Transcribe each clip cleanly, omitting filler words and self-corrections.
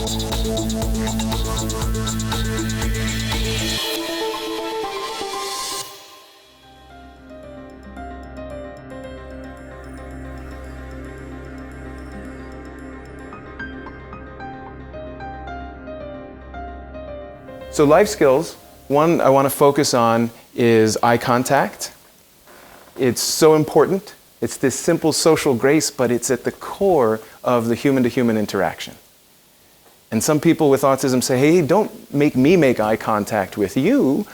So life skills, one I want to focus on is eye contact. It's so important. It's this simple social grace, but it's at the core of the human-to-human interaction. And some people with autism say, hey, don't make me make eye contact with you.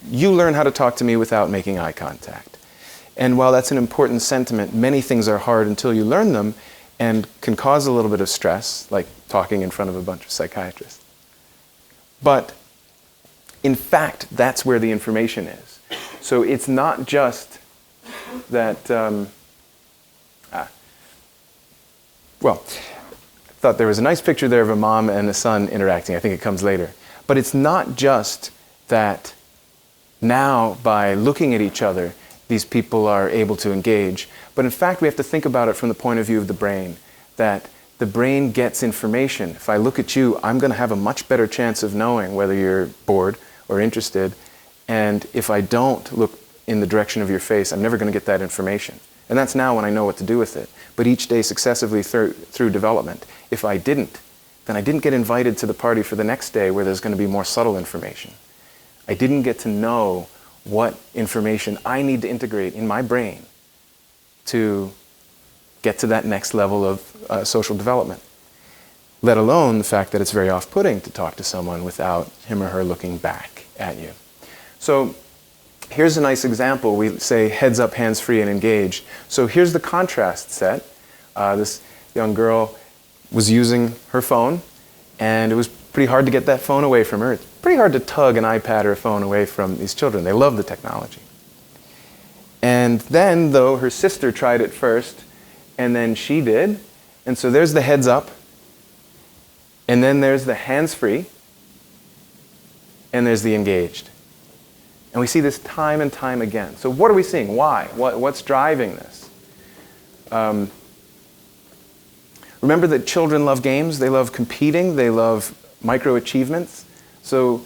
You learn how to talk to me without making eye contact. And while that's an important sentiment, many things are hard until you learn them and can cause a little bit of stress, like talking in front of a bunch of psychiatrists. But in fact, that's where the information is. So it's not just that, well, I thought there was a nice picture there of a mom and a son interacting. I think it comes later. But it's not just that now, by looking at each other, these people are able to engage. But in fact, we have to think about it from the point of view of the brain, that the brain gets information. If I look at you, I'm going to have a much better chance of knowing whether you're bored or interested. And if I don't look in the direction of your face, I'm never going to get that information. And that's now when I know what to do with it. But each day successively through development, if I didn't, then I didn't get invited to the party for the next day where there's going to be more subtle information. I didn't get to know what information I need to integrate in my brain to get to that next level of social development. Let alone the fact that it's very off-putting to talk to someone without him or her looking back at you. So here's a nice example. We say heads up, hands free, and engaged. So here's the contrast set. This young girl was using her phone, and it was pretty hard to get that phone away from her. It's pretty hard to tug an iPad or a phone away from these children. They love the technology. And then, though, her sister tried it first, and then she did. And so there's the heads up, and then there's the hands free, and there's the engaged. And we see this time and time again. So what are we seeing? Why? What's driving this? Remember that children love games. They love competing. They love micro-achievements. So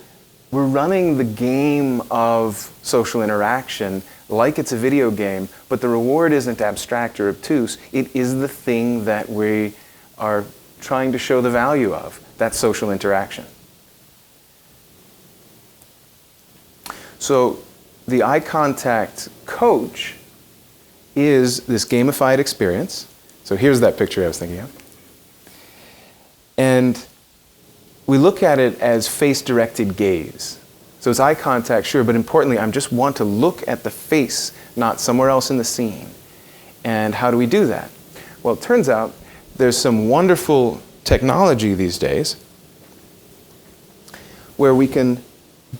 we're running the game of social interaction like it's a video game, but the reward isn't abstract or obtuse. It is the thing that we are trying to show the value of, that social interaction. So the eye contact coach is this gamified experience. So here's that picture I was thinking of. And we look at it as face-directed gaze. So it's eye contact, sure, but importantly, I just want to look at the face, not somewhere else in the scene. And how do we do that? Well, it turns out there's some wonderful technology these days where we can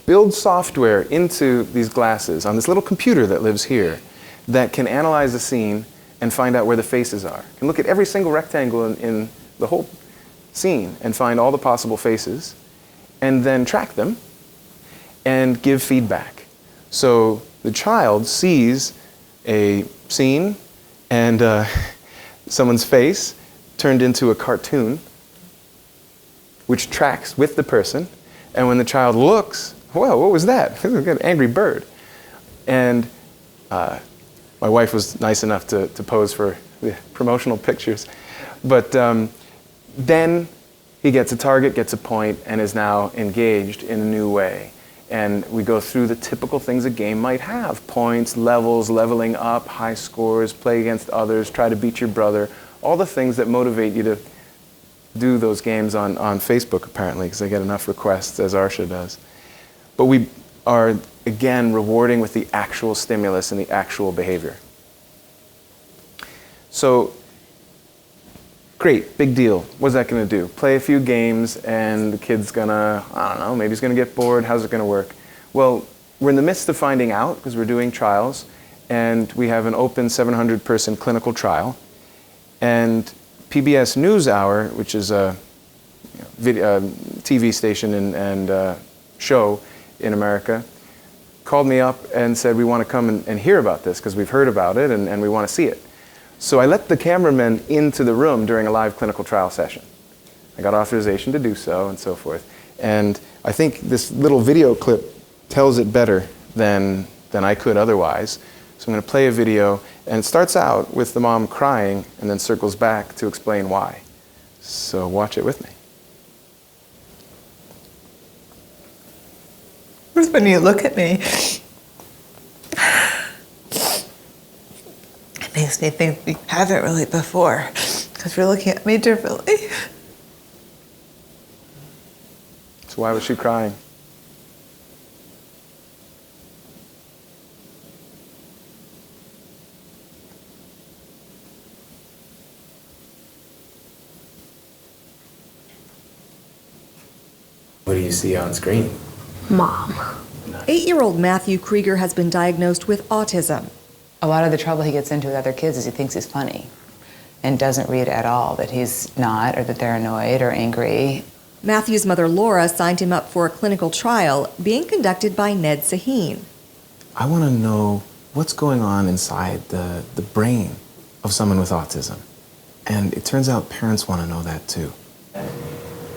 build software into these glasses on this little computer that lives here that can analyze the scene and find out where the faces are. Can look at every single rectangle in the whole scene and find all the possible faces and then track them and give feedback. So the child sees a scene and someone's face turned into a cartoon which tracks with the person, and when the child looks, well, what was that? An angry bird. And my wife was nice enough to pose for the promotional pictures. But then he gets a target, gets a point, and is now engaged in a new way. And we go through the typical things a game might have. Points, levels, leveling up, high scores, play against others, try to beat your brother. All the things that motivate you to do those games on Facebook, apparently, because they get enough requests, as Arsha does. But we are, again, rewarding with the actual stimulus and the actual behavior. So, great, big deal. What's that going to do? Play a few games and the kid's going to, I don't know, maybe he's going to get bored. How's it going to work? Well, we're in the midst of finding out because we're doing trials, and we have an open 700-person clinical trial. And PBS NewsHour, which is a TV station and show in America, called me up and said, we want to come and hear about this because we've heard about it and we want to see it. So I let the cameramen into the room during a live clinical trial session. I got authorization to do so, and so forth. And I think this little video clip tells it better than I could otherwise. So I'm going to play a video, and it starts out with the mom crying and then circles back to explain why. So watch it with me. When you look at me, it makes me think we haven't really before, because you're looking at me differently. So why was she crying? What do you see on screen? Mom. 8-year-old Matthew Krieger has been diagnosed with autism. A lot of the trouble he gets into with other kids is he thinks he's funny and doesn't read at all that he's not, or that they're annoyed or angry. Matthew's mother Laura signed him up for a clinical trial being conducted by Ned Sahin. I want to know what's going on inside the brain of someone with autism. And it turns out parents want to know that too.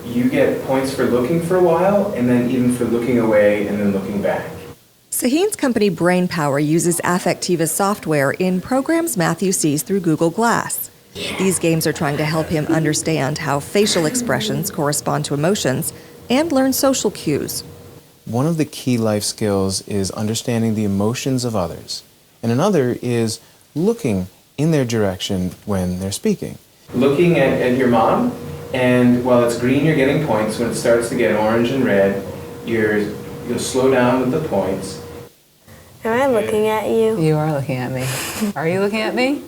You get points for looking for a while, and then even for looking away and then looking back. Sahin's company brainpower uses Affectiva's software in programs Matthew sees through Google Glass. These games are trying to help him understand how facial expressions correspond to emotions and learn social cues. One of the key life skills is understanding the emotions of others, and another is looking in their direction when they're speaking. Looking at your mom, and while it's green, you're getting points. When it starts to get orange and red, you'll slow down with the points. Am I looking at you? You are looking at me. Are you looking at me?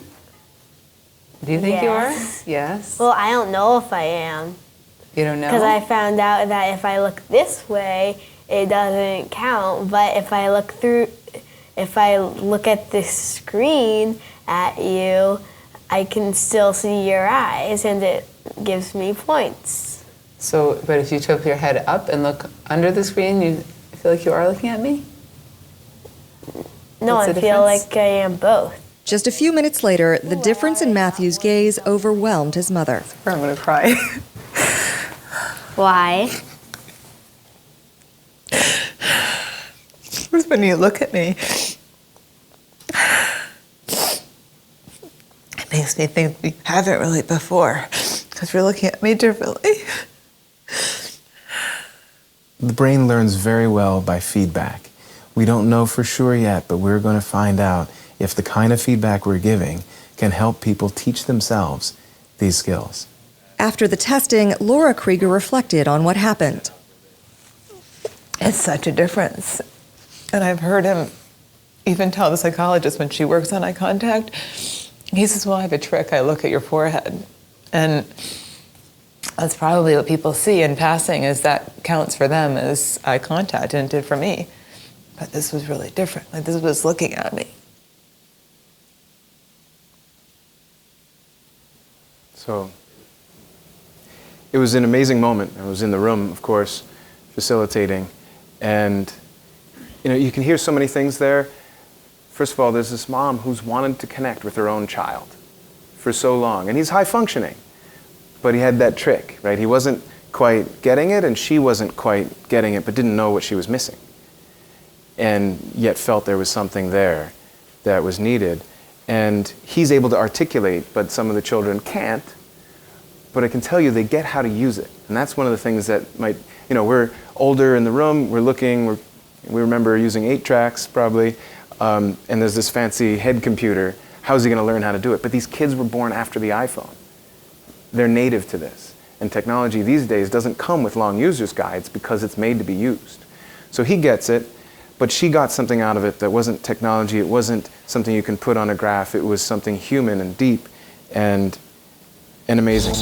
Do you think Yes. you are? Yes. Well, I don't know if I am. You don't know? Because I found out that if I look this way, it doesn't count. But if I look at the screen at you, I can still see your eyes, and it gives me points. So, but if you tilt your head up and look under the screen, you feel like you are looking at me? No, What's I the feel difference? like I am both. Just a few minutes later, the difference in Matthew's gaze overwhelmed his mother. I'm gonna cry. Why? When you look at me, it makes me think we haven't really before, because you're looking at me differently. The brain learns very well by feedback. We don't know for sure yet, but we're going to find out if the kind of feedback we're giving can help people teach themselves these skills. After the testing, Laura Krieger reflected on what happened. It's such a difference. And I've heard him even tell the psychologist when she works on eye contact, he says, well, I have a trick. I look at your forehead. And that's probably what people see in passing, is that counts for them as eye contact, and it did for me. But this was really different. Like, this was looking at me. So it was an amazing moment. I was in the room, of course, facilitating. And you can hear so many things there. First of all, there's this mom who's wanted to connect with her own child for so long. And he's high functioning, but he had that trick, right? He wasn't quite getting it, and she wasn't quite getting it, but didn't know what she was missing. And yet felt there was something there that was needed. And he's able to articulate, but some of the children can't. But I can tell you they get how to use it. And that's one of the things that might, we're older in the room, we're looking, we remember using 8-tracks probably, and there's this fancy head computer. How's he going to learn how to do it? But these kids were born after the iPhone. They're native to this. And technology these days doesn't come with long user's guides because it's made to be used. So he gets it, but she got something out of it that wasn't technology, it wasn't something you can put on a graph, it was something human and deep and amazing.